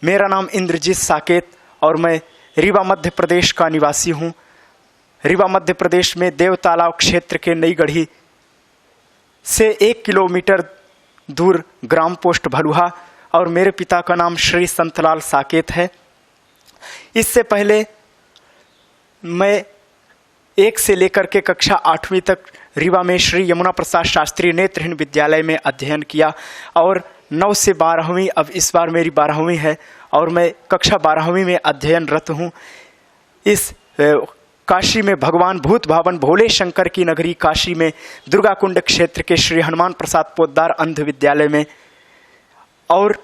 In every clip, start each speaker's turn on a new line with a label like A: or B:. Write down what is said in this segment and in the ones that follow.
A: मेरा नाम इंद्रजीत साकेत और मैं रीवा मध्य प्रदेश का निवासी हूँ। रीवा मध्य प्रदेश में देव तालाब क्षेत्र के नई गढ़ी से 1 किलोमीटर दूर ग्राम पोस्ट भलुहा और मेरे पिता का नाम श्री संतलाल साकेत है। इससे पहले मैं 1 से लेकर के कक्षा 8वीं तक रीवा में श्री यमुना प्रसाद शास्त्री नेत्रहीन विद्यालय में अध्ययन किया और 9 से 12वीं, अब इस बार मेरी 12वीं है और मैं कक्षा 12वीं में अध्ययनरत हूँ। इस काशी में भगवान भूत भावन भोले शंकर की नगरी काशी में दुर्गा कुंड क्षेत्र के श्री हनुमान प्रसाद पोद्दार अंध विद्यालय में और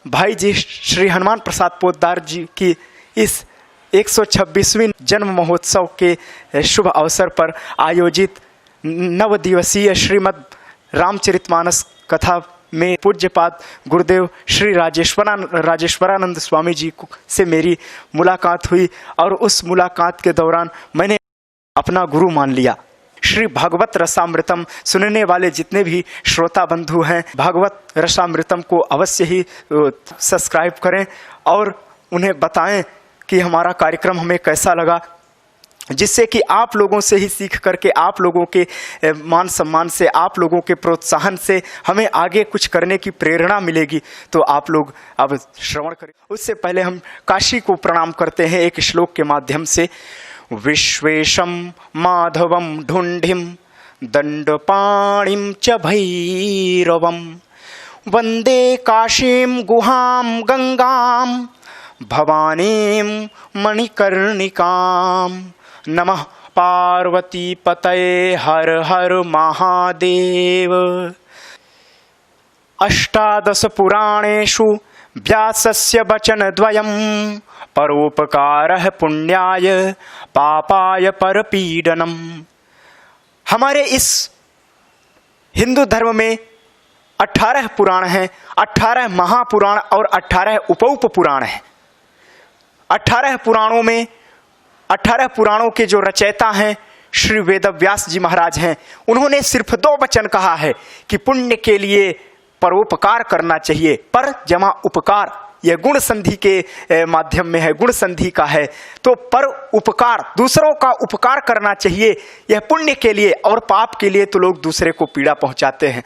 A: भाई जी श्री हनुमान प्रसाद पोद्दार जी की इस 126वीं जन्म महोत्सव के शुभ अवसर पर आयोजित 9 दिवसीय श्रीमद् रामचरितमानस कथा में पूज्यपाद गुरुदेव श्री राजेश्वरानंद स्वामी जी से मेरी मुलाकात हुई और उस मुलाकात के दौरान मैंने अपना गुरु मान लिया। श्री भागवत रसामृतम सुनने वाले जितने भी श्रोता बंधु हैं, भागवत रसामृतम को अवश्य ही सब्सक्राइब करें और उन्हें बताएं कि हमारा कार्यक्रम हमें कैसा लगा, जिससे कि आप लोगों से ही सीख करके, आप लोगों के मान सम्मान से, आप लोगों के प्रोत्साहन से हमें आगे कुछ करने की प्रेरणा मिलेगी। तो आप लोग अब श्रवण करें। उससे पहले हम काशी को प्रणाम करते हैं एक श्लोक के माध्यम से। विश्वेशम माधवम ढुंढिम दंडपाणिम च भैरवम वंदे काशीम गुहाम गंगाम भवानीम मणिकर्णिकाम नमः पार्वती पतये हर हर महादेव। 18 पुराणेषु व्यासस्य वचनद्वयं परोपकारः पुण्याय पापाय परपीडनम्। हमारे इस हिंदू धर्म में 18 पुराण हैं, 18 महापुराण और 18 उप पुराण हैं। 18 पुराणों में 18 पुराणों के जो रचयिता हैं श्री वेदव्यास जी महाराज हैं। उन्होंने सिर्फ 2 वचन कहा है कि पुण्य के लिए परोपकार करना चाहिए। पर जमा उपकार, यह गुण संधि के माध्यम में है, गुण संधि का है। तो पर उपकार, दूसरों का उपकार करना चाहिए, यह पुण्य के लिए, और पाप के लिए तो लोग दूसरे को पीड़ा पहुंचाते हैं।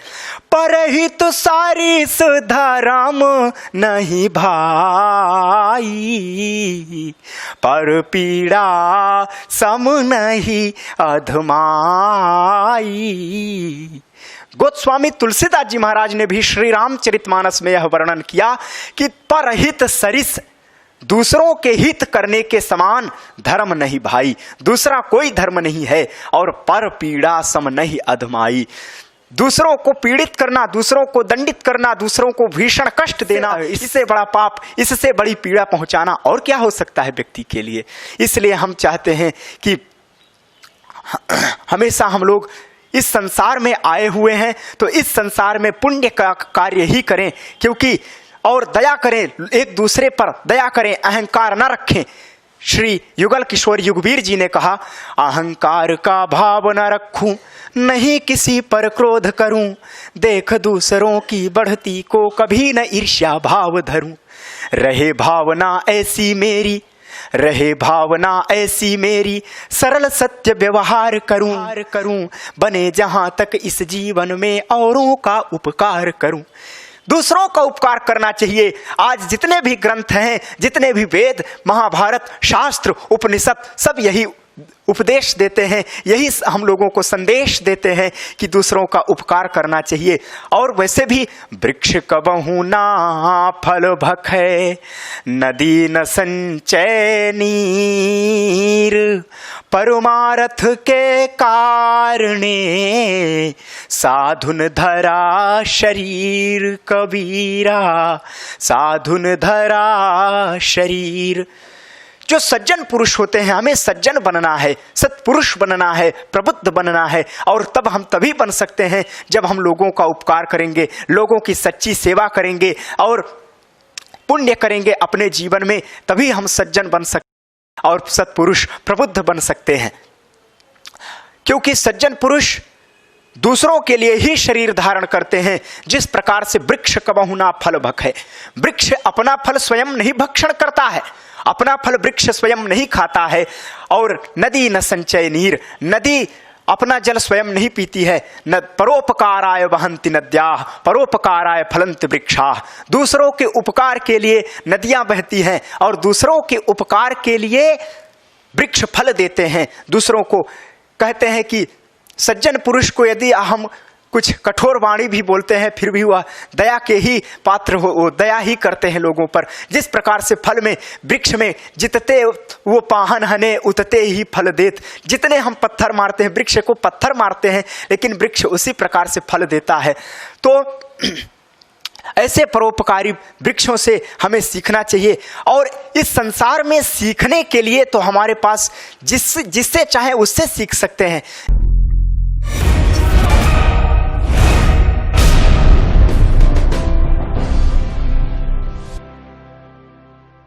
A: परहित सारी धर्म नहीं भाई, पर पीड़ा सम नहीं अधमाई। गोस्वामी तुलसीदास जी महाराज ने भी श्री रामचरितमानस में यह वर्णन किया कि परहित सरिस, दूसरों के हित करने के समान धर्म नहीं भाई, दूसरा कोई धर्म नहीं है, और पर पीड़ा सम नहीं अधमाई। दूसरों को पीड़ित करना, दूसरों को दंडित करना, दूसरों को भीषण कष्ट देना, इससे बड़ा पाप, इससे बड़ी पीड़ा पहुंचाना और क्या हो सकता है व्यक्ति के लिए। इसलिए हम चाहते हैं कि हमेशा हम लोग इस संसार में आए हुए हैं तो इस संसार में पुण्य का कार्य ही करें, क्योंकि और दया करें, एक दूसरे पर दया करें, अहंकार न रखें। श्री युगल किशोर युगवीर जी ने कहा, अहंकार का भाव न रखूं, नहीं किसी पर क्रोध करूं, देख दूसरों की बढ़ती को कभी न ईर्ष्या भाव धरूं। रहे भावना ऐसी मेरी, रहे भावना ऐसी मेरी, सरल सत्य व्यवहार करूं, बने जहां तक इस जीवन में औरों का उपकार करूं। दूसरों का उपकार करना चाहिए। आज जितने भी ग्रंथ हैं, जितने भी वेद, महाभारत, शास्त्र, उपनिषद, सब यही उपदेश देते हैं, यही हम लोगों को संदेश देते हैं कि दूसरों का उपकार करना चाहिए। और वैसे भी वृक्ष कबहु ना फल भखै, नदी न संचय नीर, परमारथ के कारणे साधुन धरा शरीर कबीरा, साधुन धरा शरीर। जो सज्जन पुरुष होते हैं, हमें सज्जन बनना है, सत्पुरुष बनना है, प्रबुद्ध बनना है, और तब हम तभी बन सकते हैं जब हम लोगों का उपकार करेंगे, लोगों की सच्ची सेवा करेंगे और पुण्य करेंगे अपने जीवन में, तभी हम सज्जन बन सकते और सत्पुरुष प्रबुद्ध बन सकते हैं। क्योंकि सज्जन पुरुष दूसरों के लिए ही शरीर धारण करते हैं। जिस प्रकार से वृक्ष कबहु ना फल भक्षे, वृक्ष अपना फल स्वयं नहीं भक्षण करता है, अपना फल वृक्ष स्वयं नहीं खाता है। और नदी न संचय नीर, नदी अपना जल स्वयं नहीं पीती है। न परोपकाराय वहन्ति नद्याः परोपकाराय फलन्ति वृक्षाः, दूसरों के उपकार के लिए नदियां बहती हैं और दूसरों के उपकार के लिए वृक्ष फल देते हैं। दूसरों को कहते हैं कि सज्जन पुरुष को यदि हम कुछ कठोर वाणी भी बोलते हैं फिर भी वह दया के ही पात्र हो, वो दया ही करते हैं लोगों पर। जिस प्रकार से फल में, वृक्ष में जितते वो पाहन हने उतते ही फल देत, जितने हम पत्थर मारते हैं, वृक्ष को पत्थर मारते हैं लेकिन वृक्ष उसी प्रकार से फल देता है। तो ऐसे परोपकारी वृक्षों से हमें सीखना चाहिए। और इस संसार में सीखने के लिए तो हमारे पास जिससे चाहे उससे सीख सकते हैं।